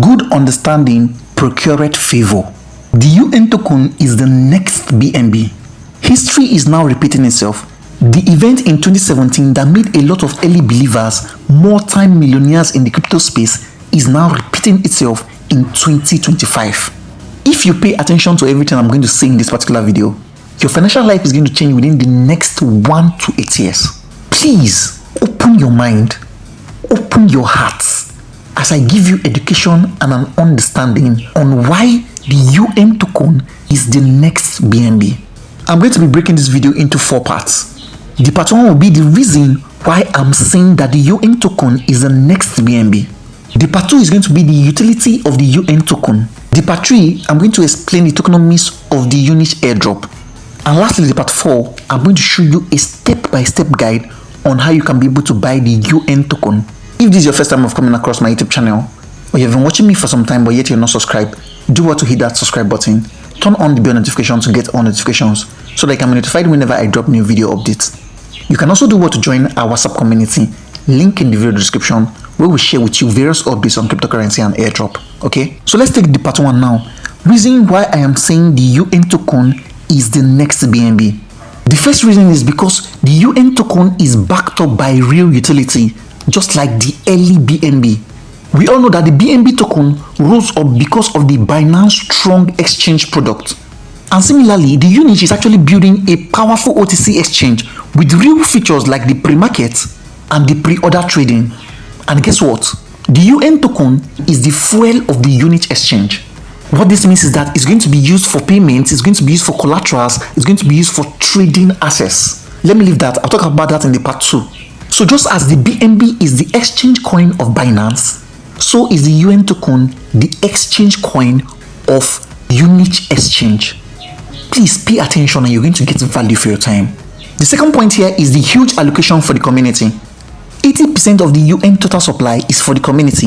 Good understanding procured favor. The UN token is the next BNB. History is now repeating itself. The event in 2017 that made a lot of early believers multi-millionaires in the crypto space is now repeating itself in 2025. If you pay attention to everything I'm going to say in this particular video, your financial life is going to change within the next 1 to 8 years. Please open your mind, open your hearts as I give you education and an understanding on why the UN token is the next BNB. I'm going to be breaking this video into 4 parts. The part 1 will be the reason why I'm saying that the UN token is the next BNB. The part 2 is going to be the utility of the UN token. The part 3, I'm going to explain the tokenomics of the UNICH Airdrop. And lastly, the part 4, I'm going to show you a step-by-step guide on how you can be able to buy the UN token. If this is your first time of coming across my YouTube channel, or you've been watching me for some time but yet you're not subscribed, do what to hit that subscribe button. Turn on the bell notification to get all notifications so that you can be notified whenever I drop new video updates. You can also do what to join our WhatsApp community, link in the video description, where we share with you various updates on cryptocurrency and airdrop. Okay, so let's take the part 1 now. Reason why I am saying the UN token is the next BNB. The first reason is because the UN token is backed up by real utility, just like the early BNB. We all know that the BNB token rose up because of the Binance Strong Exchange product. And similarly, the UNICH is actually building a powerful OTC exchange with real features like the pre-market and the pre-order trading. And guess what? The UN token is the fuel of the UNICH exchange. What this means is that it's going to be used for payments, it's going to be used for collaterals, it's going to be used for trading assets. Let me leave that. I'll talk about that in the part 2. So just as the BNB is the exchange coin of Binance, so is the UN token the exchange coin of UNICH exchange. Please pay attention and you're going to get value for your time. The second point here is the huge allocation for the community. 80% of the UN total supply is for the community,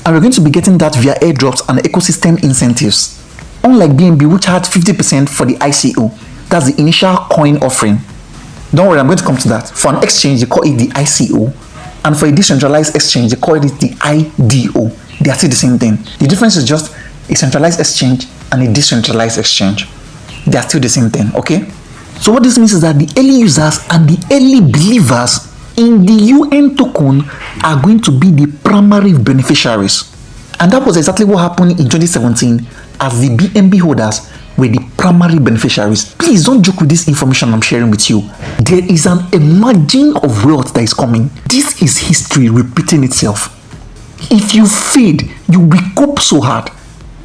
and we're going to be getting that via airdrops and ecosystem incentives. Unlike BNB, which had 50% for the ICO, that's the initial coin offering. Don't worry, I'm going to come to that. For an exchange, they call it the ICO, and for a decentralized exchange, they call it the IDO. They are still the same thing. The difference is just a centralized exchange and a decentralized exchange. They are still the same thing, okay? So what this means is that the early users and the early believers in the UN token are going to be the primary beneficiaries. And that was exactly what happened in 2017 as the BNB holders were the primary beneficiaries. Please don't joke with this information I'm sharing with you. There is an emerging of wealth that is coming. This is history repeating itself. If you fade, you recoup so hard.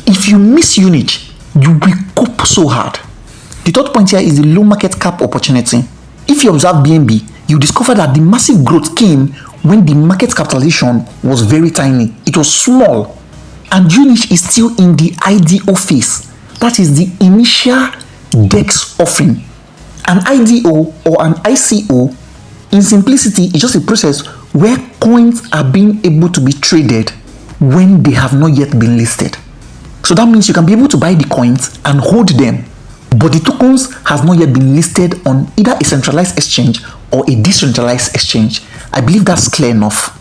If you miss UNICH, you recoup so hard. The third point here is the low market cap opportunity. If you observe BNB, you discover that the massive growth came when the market capitalization was very tiny. It was small. And UNICH is still in the IDO phase. That is the initial DEX offering. An IDO or an ICO, in simplicity, is just a process where coins are being able to be traded when they have not yet been listed. So that means you can be able to buy the coins and hold them, but the tokens have not yet been listed on either a centralized exchange or a decentralized exchange. I believe that's clear enough.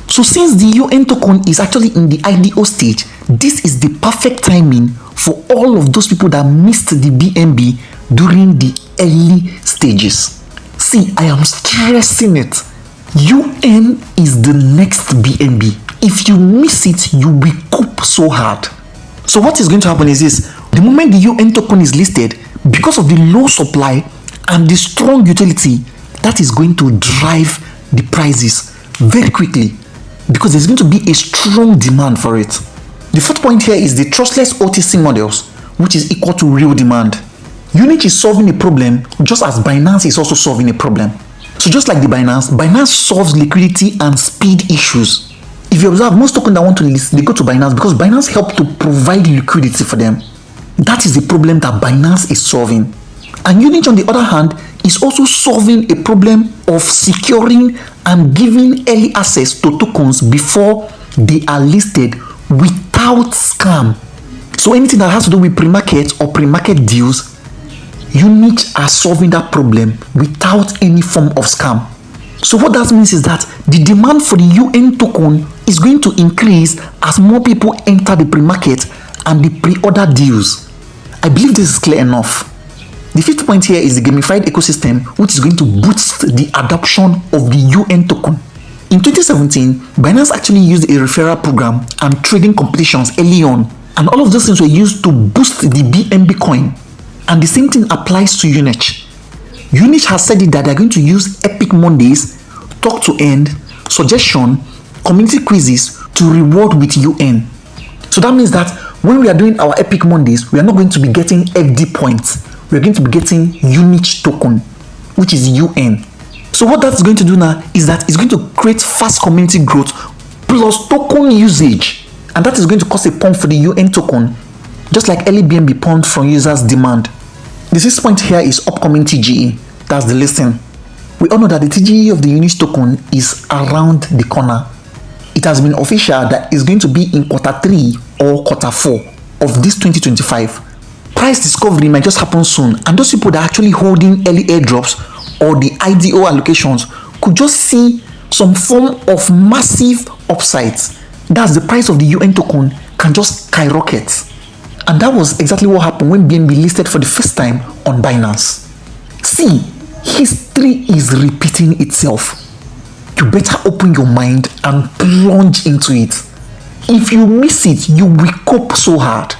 So since the UN token is actually in the IDO stage, this is the perfect timing for all of those people that missed the BNB during the early stages. See, I am stressing it. UN is the next BNB. If you miss it, you recoup so hard. So what is going to happen is this. The moment the UN token is listed, because of the low supply and the strong utility, that is going to drive the prices very quickly because there's going to be a strong demand for it. The fourth point here is the trustless OTC models, which is equal to real demand. UNICH is solving a problem just as Binance is also solving a problem. So just like the Binance solves liquidity and speed issues. If you observe, most tokens that want to list, they go to Binance because Binance helps to provide liquidity for them. That is the problem that Binance is solving. And UNICH, on the other hand, is also solving a problem of securing and giving early access to tokens before they are listed without scam. So anything that has to do with pre-market or pre-market deals, UNICH are solving that problem without any form of scam. So what that means is that the demand for the UN token is going to increase as more people enter the pre-market and the pre-order deals. I believe this is clear enough. The fifth point here is the gamified ecosystem, which is going to boost the adoption of the UN token. In 2017, Binance actually used a referral program and trading competitions early on, and all of those things were used to boost the BNB coin. And the same thing applies to UNICH. UNICH has said it that they're going to use Epic Mondays, Talk to End, Suggestion, Community Quizzes to reward with UN. So that means that when we are doing our Epic Mondays, we are not going to be getting FD points. We are going to be getting UNICH token, which is UN. So what that's going to do now is that it's going to create fast community growth plus token usage. And that is going to cause a pump for the UN token, just like early BNB pumped from users' demand. The sixth point here is upcoming TGE. That's the listing. We all know that the TGE of the UNICH token is around the corner. It has been official that it's going to be in Q3 or Q4 of this 2025. Price discovery might just happen soon, and those people that are actually holding early airdrops or the IDO allocations could just see some form of massive upsides. That's the price of the UN token can just skyrocket. And that was exactly what happened when BNB listed for the first time on Binance. See, history is repeating itself. You better open your mind and plunge into it. If you miss it, you will cope so hard.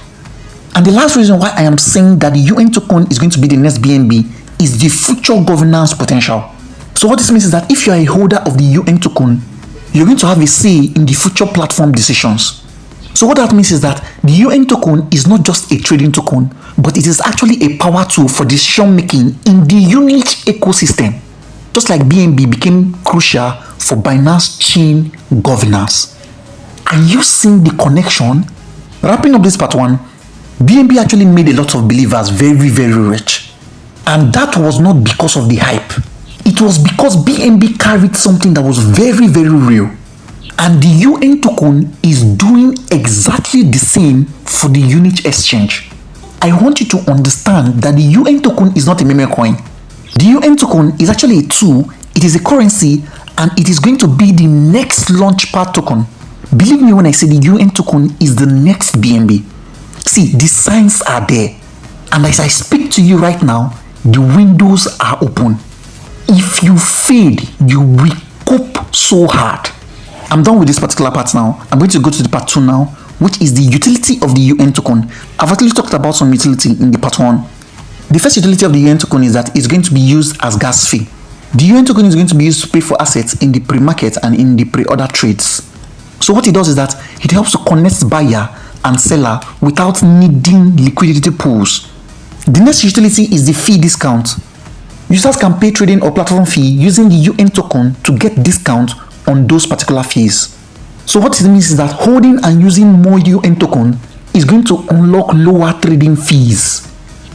And the last reason why I am saying that the UN token is going to be the next BNB is the future governance potential. So what this means is that if you are a holder of the UN token, you're going to have a say in the future platform decisions. So what that means is that the UN token is not just a trading token, but it is actually a power tool for decision making in the UNICH ecosystem. Just like BNB became crucial for Binance chain governance. Are you seeing the connection? Wrapping up this part one, BNB actually made a lot of believers very, very rich. And that was not because of the hype. It was because BNB carried something that was very, very real. And the UN token is doing exactly the same for the UNICH exchange. I want you to understand that the UN token is not a meme coin. The UN token is actually a tool, it is a currency, and it is going to be the next launchpad token. Believe me when I say the UN token is the next BNB. See, the signs are there. And as I speak to you right now, the windows are open. If you fade, you will cope so hard. I'm done with this particular part now. I'm going to go to the part 2 now, which is the utility of the UN token. I've actually talked about some utility in the part 1. The first utility of the UN token is that it's going to be used as gas fee. The UN token is going to be used to pay for assets in the pre-market and in the pre-order trades. So what it does is that it helps to connect buyer and seller without needing liquidity pools. The next utility is the fee discount. Users can pay trading or platform fee using the UN token to get discount on those particular fees. So what it means is that holding and using more UN token is going to unlock lower trading fees.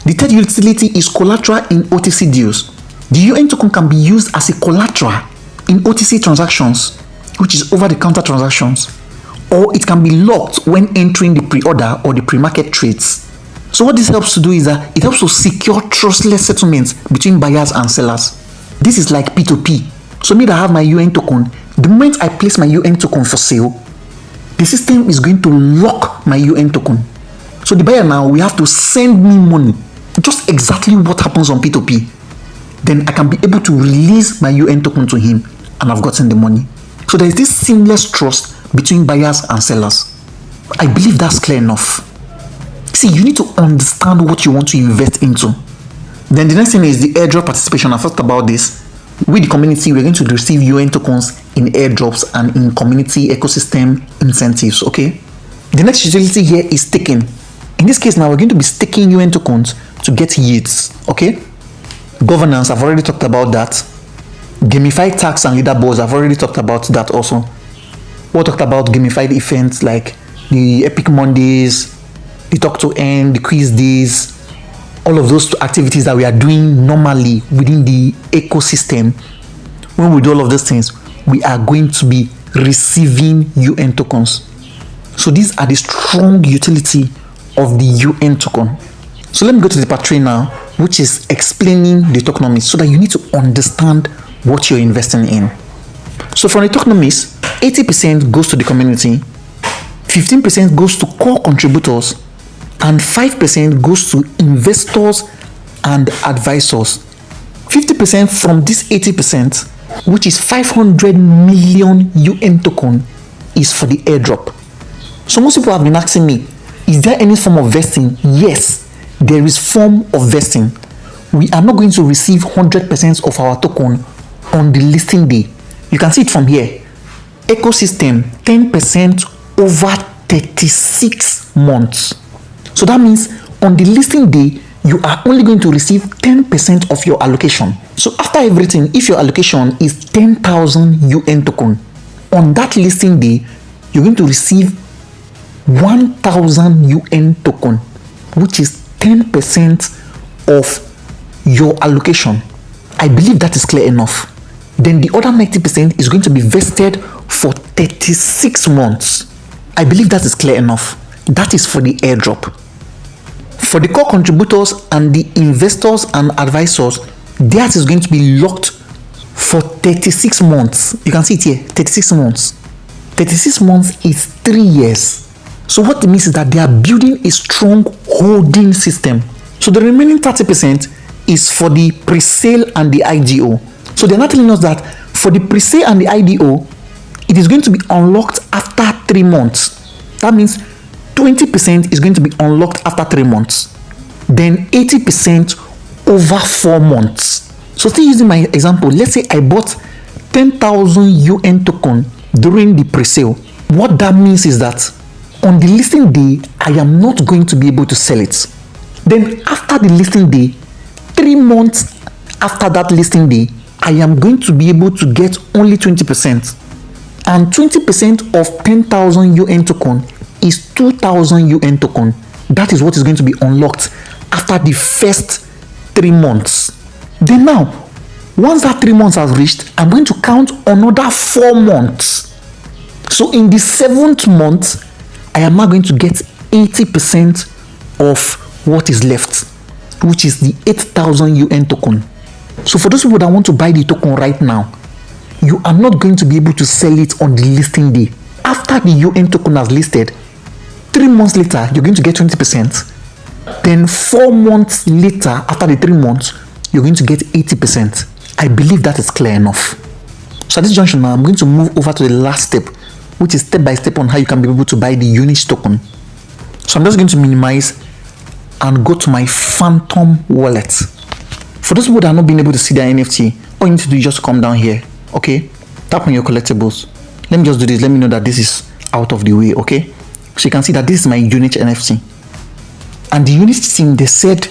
The third utility is collateral in OTC deals. The UN token can be used as a collateral in OTC transactions, which is over-the-counter transactions, or it can be locked when entering the pre-order or the pre-market trades. So what this helps to do is that it helps to secure trustless settlements between buyers and sellers. This is like P2P. So me that have my UN token, the moment I place my UN token for sale, the system is going to lock my UN token. So the buyer now will have to send me money, just exactly what happens on P2P. Then I can be able to release my UN token to him and I've gotten the money. So there is this seamless trust between buyers and sellers. I believe that's clear enough. See, you need to understand what you want to invest into. Then the next thing is the airdrop participation. I've talked about this. With the community, we're going to receive UN tokens in airdrops and in community ecosystem incentives, okay? The next utility here is staking. In this case now, we're going to be staking UN tokens to get yields, okay? Governance, I've already talked about that. Gamified tax and leaderboards, I've already talked about that also. We talked about gamified events like the Epic Mondays, the Talk to End, the Quiz Days, all of those activities that we are doing normally within the ecosystem. When we do all of those things, we are going to be receiving UN tokens. So these are the strong utility of the UN token. So let me go to the part 3 now, which is explaining the tokenomics so that you need to understand what you're investing in. So from the tokenomics, 80% goes to the community, 15% goes to core contributors, and 5% goes to investors and advisors. 50% from this 80%, which is 500 million UN token, is for the airdrop. So most people have been asking me, is there any form of vesting? Yes, there is form of vesting. We are not going to receive 100% of our token on the listing day. You can see it from here. Ecosystem 10% over 36 months. So that means on the listing day, you are only going to receive 10% of your allocation. So after everything, if your allocation is 10,000 UN token, on that listing day, you're going to receive 1,000 UN token, which is 10% of your allocation. I believe that is clear enough. Then the other 90% is going to be vested for 36 months. I believe that is clear enough. That is for the airdrop. For the core contributors and the investors and advisors, theirs is going to be locked for 36 months. You can see it here, 36 months. 36 months is 3 years. So what it means is that they are building a strong holding system. So the remaining 30% is for the pre-sale and the IDO. So they're not telling us that for the pre-sale and the IDO, it is going to be unlocked after 3 months. That means 20% is going to be unlocked after 3 months. Then 80% over 4 months. So still using my example, let's say I bought 10,000 UN token during the pre-sale. What that means is that on the listing day, I am not going to be able to sell it. Then after the listing day, 3 months after that listing day, I am going to be able to get only 20%. And 20% of 10,000 UN token is 2,000 UN token. That is what is going to be unlocked after the first 3 months. Then now, once that 3 months has reached, I'm going to count another 4 months. So in the 7th month, I am now going to get 80% of what is left, which is the 8,000 UN token. So for those people that want to buy the token right now, you are not going to be able to sell it on the listing day. After the UN token has listed, 3 months later, you're going to get 20%. Then 4 months later, after the 3 months, you're going to get 80%. I believe that is clear enough. So at this junction now, I'm going to move over to the last step, which is step by step on how you can be able to buy the UNICH token. So I'm just going to minimize and go to my Phantom wallet. For those people that are not being able to see their NFT, all you need to do is just come down here, okay? Tap on your collectibles. Let me just do this. Let me know that this is out of the way, okay? So you can see that this is my UNICH NFT. And the UNICH team, they said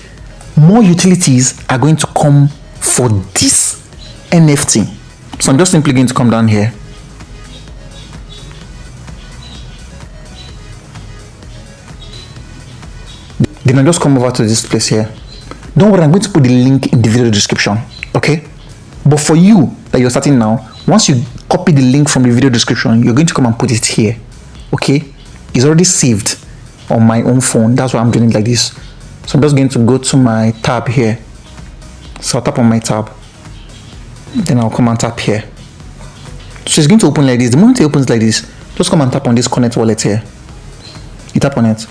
more utilities are going to come for this NFT. So I'm just simply going to come down here. Then I'll just come over to this place here. Don't worry, I'm going to put the link in the video description, okay? But for you that you're starting now, once you copy the link from the video description, you're going to come and put it here, okay? It's already saved on my own phone. That's why I'm doing it like this. So I'm just going to go to my tab here. So I'll tap on my tab. Then I'll come and tap here. So it's going to open like this. The moment it opens like this, just come and tap on this Connect wallet here. You tap on it.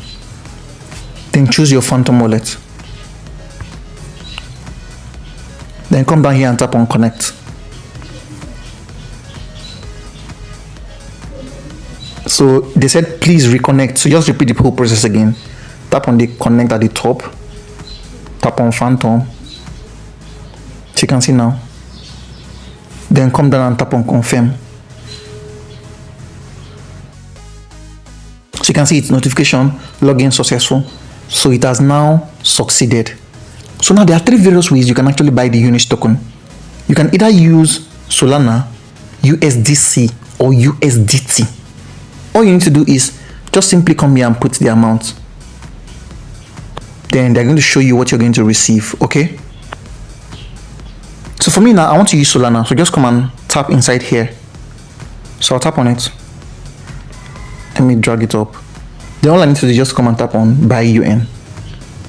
Then choose your Phantom wallet. Then come down here and tap on Connect. So they said please reconnect. So just repeat the whole process again. Tap on the Connect at the top. Tap on Phantom. So you can see now. Then come down and tap on Confirm. So you can see it's notification, login successful. So it has now succeeded. So now there are 3 various ways you can actually buy the UNICH token. You can either use Solana, USDC, or USDT. All you need to do is just simply come here and put the amount. Then they're going to show you what you're going to receive, okay? So for me now, I want to use Solana. So just come and tap inside here. So I'll tap on it. Let me drag it up. Then all I need to do is just come and tap on buy UN.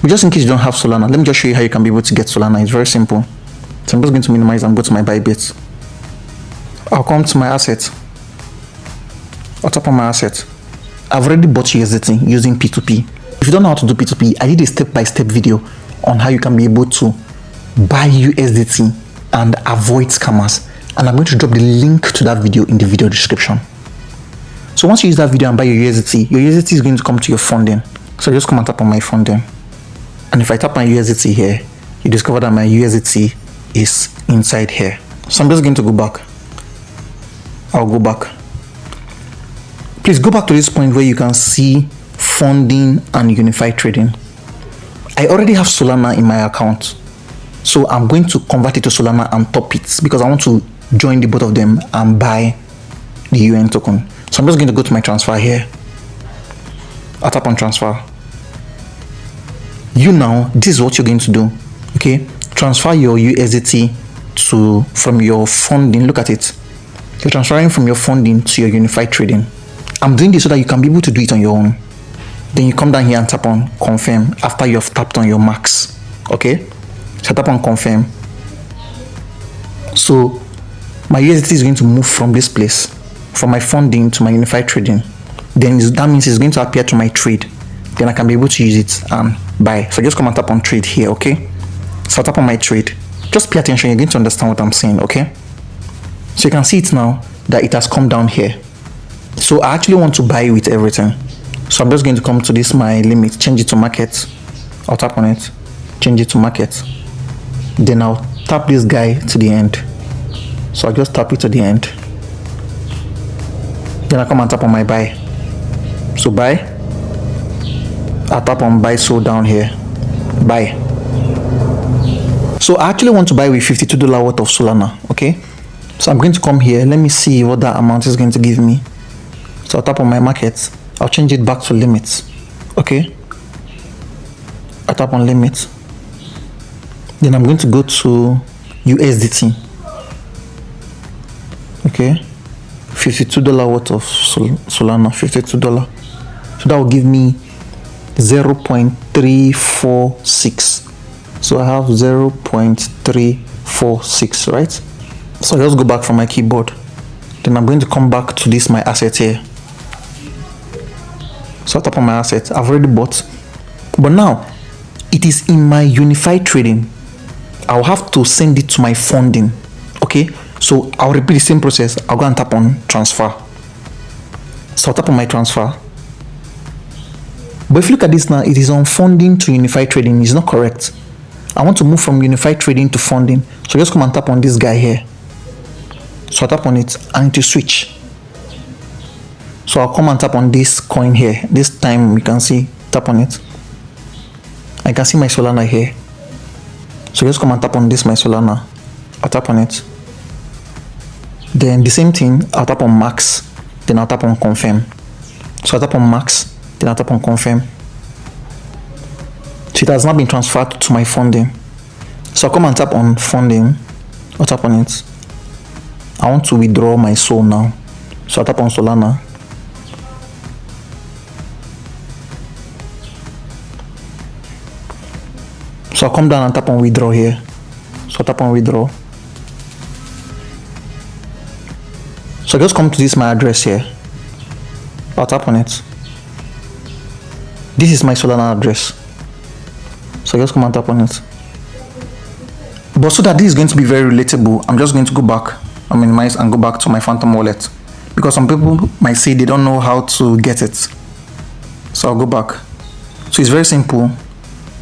But just in case you don't have Solana, let me just show you how you can be able to get Solana. It's very simple. So I'm just going to minimize and go to my Bybit. I'll come to my asset. I'll tap on my asset. I've already bought USDT using P2P. If you don't know how to do P2P, I did a step-by-step video on how you can be able to buy USDT and avoid scammers. And I'm going to drop the link to that video in the video description. So once you use that video and buy your USDT is going to come to your funding. So just come and tap on my funding. And if I tap on USDT here, you discover that my USDT is inside here. So I'm just going to go back. I'll go back. Please go back to this point where you can see funding and unified trading. I already have Solana in my account. So I'm going to convert it to Solana and top it because I want to join the both of them and buy the UN token. So I'm just going to go to my transfer here. I'll tap on transfer. This is what you're going to do. Okay, transfer your USDT from your funding. Look at it. You're transferring from your funding to your unified trading. I'm doing this so that you can be able to do it on your own. Then you come down here and tap on confirm after you have tapped on your max. Okay, so tap on confirm. So my USDT is going to move from this place, from my funding to my unified trading. Then that means it's going to appear to my trade. Then I can be able to use it and buy. So just come and tap on trade here. Okay, so tap on my trade. Just pay attention, you're going to understand what I'm saying. Okay, so you can see it now that it has come down here. So I actually want to buy with everything. So I'm just going to come to this my limit, change it to market. I'll tap on it, change it to market. Then I'll tap this guy to the end. So I'll just tap it to the end. Then I come and tap on my buy. So buy. I'll tap on buy sold down here. Buy. So I actually want to buy with $52 worth of Solana. Okay. So I'm going to come here. Let me see what that amount is going to give me. So I'll tap on my market. I'll change it back to limits. Okay. I tap on limits. Then I'm going to go to USDT. Okay. $52 worth of Solana. $52. So that will give me 0.346. So I have 0.346, right? So I'll just go back from my keyboard. Then I'm going to come back to this my asset here. So I tap on my asset. I've already bought, but now it is in my unified trading. I'll have to send it to my funding. Okay, so I'll repeat the same process. I'll go and tap on transfer. So I'll tap on my transfer. But if you look at this now, it is on funding to unified trading. It's not correct. I want to move from unified trading to funding. So just come and tap on this guy here. So I tap on it and it will switch. So I'll come and tap on this coin here. This time you can see, tap on it. I can see my Solana here. So just come and tap on this my Solana. I'll tap on it. Then the same thing, I'll tap on max. Then I'll tap on confirm. So I'll tap on max. Then I'll tap on confirm. So it has not been transferred to my funding. So I'll come and tap on funding. I'll tap on it. I want to withdraw my SOL now. So I'll tap on Solana. So I'll come down and tap on withdraw here. So I'll tap on withdraw. So just come to this my address here. I'll tap on it. This is my Solana address. So just come and tap on it. But so that this is going to be very relatable, I'm just going to go back and minimize and go back to my Phantom wallet, because some people might say they don't know how to get it. So I'll go back. So it's very simple.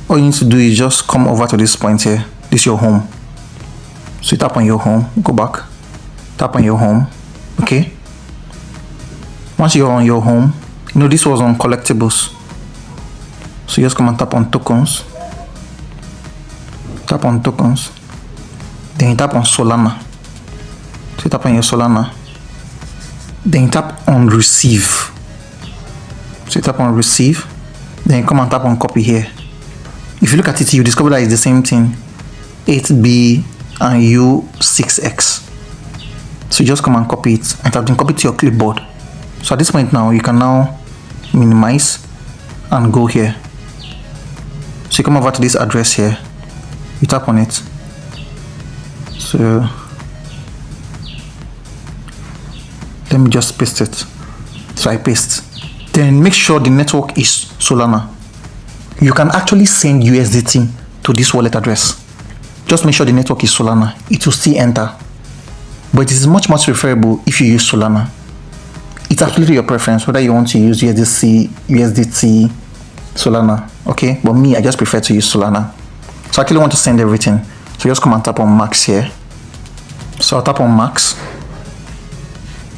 All you need to do is just come over to this point here. This is your home. So you tap on your home, go back, tap on your home. Okay. Once you're on your home, this was on collectibles. So you just come and tap on tokens. Tap on tokens. Then you tap on Solana. So you tap on your Solana. Then you tap on receive. So you tap on receive. Then you come and tap on copy here. If you look at it, you discover that it's the same thing. 8B and U6X. So you just come and copy it. And tap then copy to your clipboard. So at this point now, you can now minimize and go here. So you come over to this address here. You tap on it. So let me just paste it. So I paste. Then make sure the network is Solana. You can actually send USDT to this wallet address. Just make sure the network is Solana. It will still enter. But it is much preferable if you use Solana. It's absolutely your preference whether you want to use USDT, Solana. Okay, but me, I just prefer to use Solana. So I actually want to send everything. So just come and tap on max here. So I'll tap on max.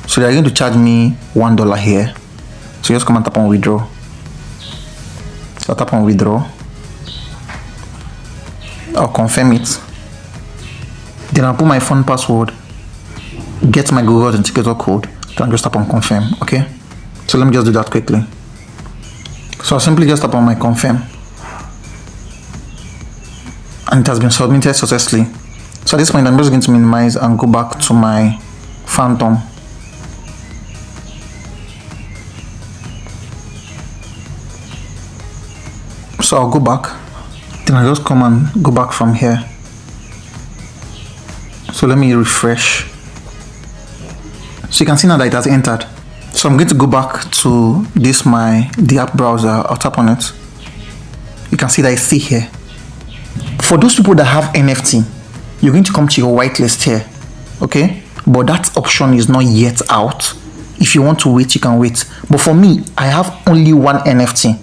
So they're going to charge me $1 here. So just come and tap on withdraw. So I'll tap on withdraw. I'll confirm it. Then I'll put my phone password, get my Google Authenticator code, then just tap on confirm. Okay, so let me just do that quickly. So I'll simply just tap on my confirm, and it has been submitted successfully. So at this point I'm just going to minimize and go back to my Phantom. So I'll go back, then I just come and go back from here. So let me refresh. So you can see now that it has entered. So I'm going to go back to the app browser. I'll tap on it. You can see that it's still here. For those people that have NFT, you're going to come to your whitelist here, okay? But that option is not yet out. If you want to wait, you can wait. But for me, I have only one NFT.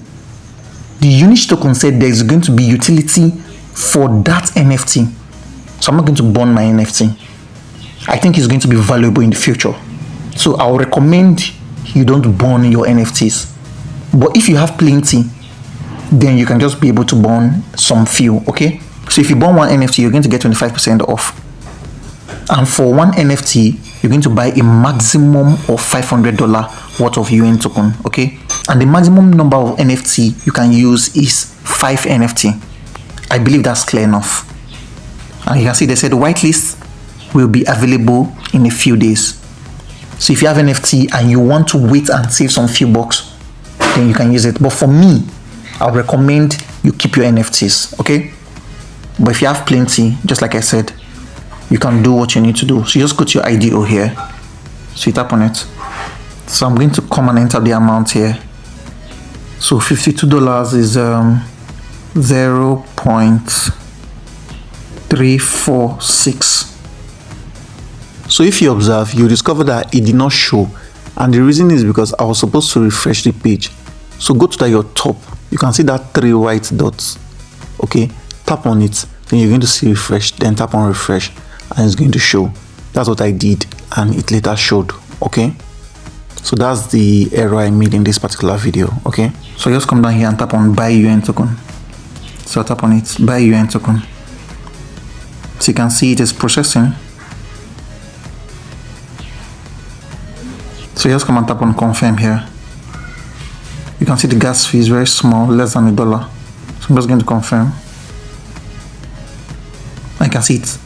The UNICH token said there is going to be utility for that NFT. So I'm not going to burn my NFT. I think it's going to be valuable in the future. So I'll recommend you don't burn your NFTs. But if you have plenty, then you can just be able to burn some few, okay? So if you burn one NFT, you're going to get 25% off. And for one NFT, you're going to buy a maximum of $500 worth of UN token, okay? And the maximum number of NFT you can use is 5 NFT. I believe that's clear enough. And you can see they said the whitelist will be available in a few days. So if you have NFT and you want to wait and save some few bucks, then you can use it. But for me, I would recommend you keep your NFTs, okay? But if you have plenty, just like I said, you can do what you need to do. So you just go to your IDO here. So you tap on it. So I'm going to come and enter the amount here. So $52 is 0.346. So if you observe, you discover that it did not show, and the reason is because I was supposed to refresh the page. So go to your top, you can see that 3 white dots, okay? Tap on it, then you're going to see refresh, then tap on refresh, and it's going to show. That's what I did, and it later showed, okay? So that's the error I made in this particular video, okay? So just come down here and tap on buy UN token. So tap on it, buy UN token. So you can see it is processing. So just come and tap on confirm here. You can see the gas fee is very small, less than $1. So I'm just going to confirm. I can see it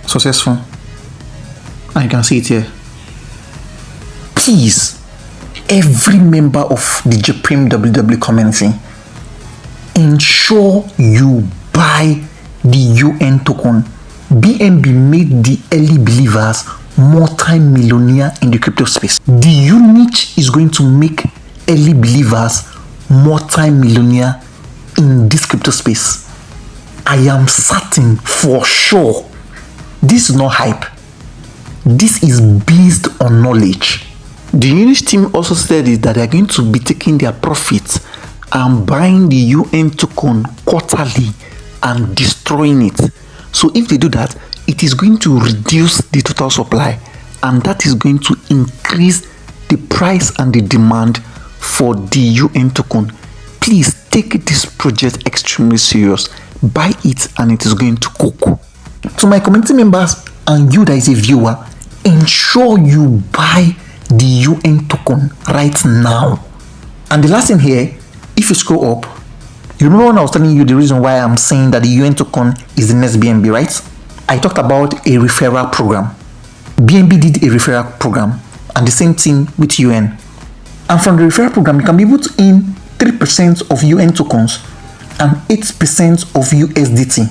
successful, and you can see it here. Please, every member of the JPRIM WW community, ensure you buy the UN token. BNB made the early believers multi-millionaire in the crypto space. The UNICH is going to make early believers multi-millionaire in this crypto space. I am certain for sure. This is not hype. This is based on knowledge. The UNICH team also said that they are going to be taking their profits and buying the UN token quarterly and destroying it. So if they do that, it is going to reduce the total supply, and that is going to increase the price and the demand for the UN token. Please take this project extremely serious. Buy it and it is going to cook. To my community members and you that is a viewer, ensure you buy the UN token right now. And the last thing here, if you scroll up, you remember when I was telling you the reason why I'm saying that the UN token is the next BNB, right? I talked about a referral program. BNB did a referral program, and the same thing with UN. And from the referral program, you can be able to earn 3% of UN tokens and 8% of USDT,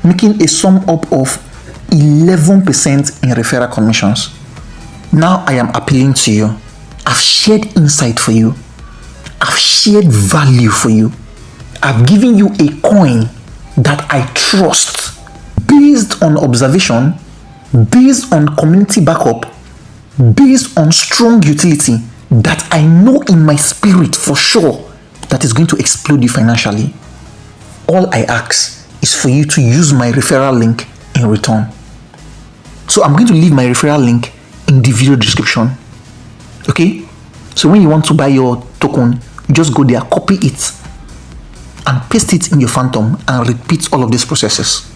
making a sum up of 11% in referral commissions. Now I am appealing to you. I've shared insight for you. I've shared value for you. I've given you a coin that I trust based on observation, based on community backup, based on strong utility that I know in my spirit for sure that is going to explode you financially. All I ask is for you to use my referral link in return. So I'm going to leave my referral link in the video description. Okay? So when you want to buy your token, you just go there, copy it, and paste it in your Phantom and repeat all of these processes.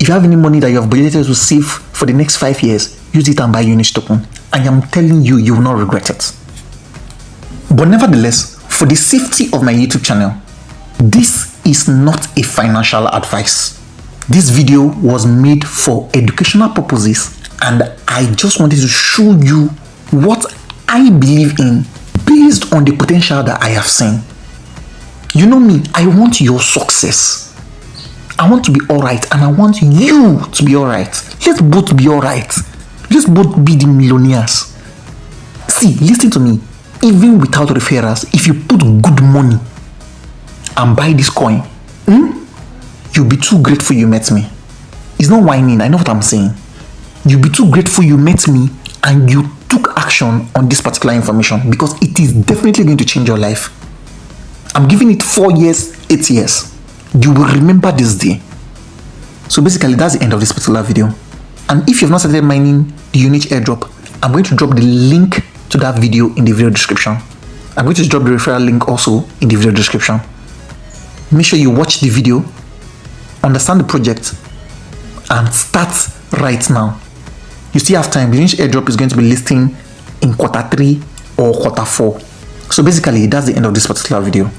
If you have any money that you have budgeted to save for the next 5 years, use it and buy UNICH token. I am telling you, you will not regret it. But nevertheless, for the safety of my YouTube channel, this is not a financial advice. This video was made for educational purposes, and I just wanted to show you what I believe in based on the potential that I have seen. You know me, I want your success. I want to be alright, and I want you to be alright. Let's both be alright. Let's both be the millionaires. See, listen to me. Even without referrals, if you put good money and buy this coin, you'll be too grateful you met me. It's not whining, I know what I'm saying. You'll be too grateful you met me and you took action on this particular information, because it is definitely going to change your life. I'm giving it 4 years, 8 years. You will remember this day. So basically, that's the end of this particular video. And if you've not started mining the UNICH airdrop, I'm going to drop the link to that video in the video description. I'm going to drop the referral link also in the video description. Make sure you watch the video, understand the project, and start right now. You still have time. The UNICH airdrop is going to be listing in Q3 or Q4. So basically, that's the end of this particular video.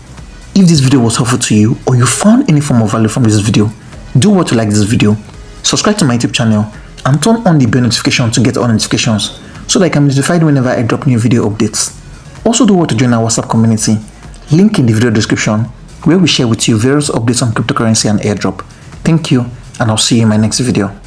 If this video was helpful to you, or you found any form of value from this video, do what to like this video, subscribe to my YouTube channel, and turn on the bell notification to get all notifications so that I can be notified whenever I drop new video updates. Also do what to join our WhatsApp community, link in the video description, where we share with you various updates on cryptocurrency and airdrop. Thank you, and I'll see you in my next video.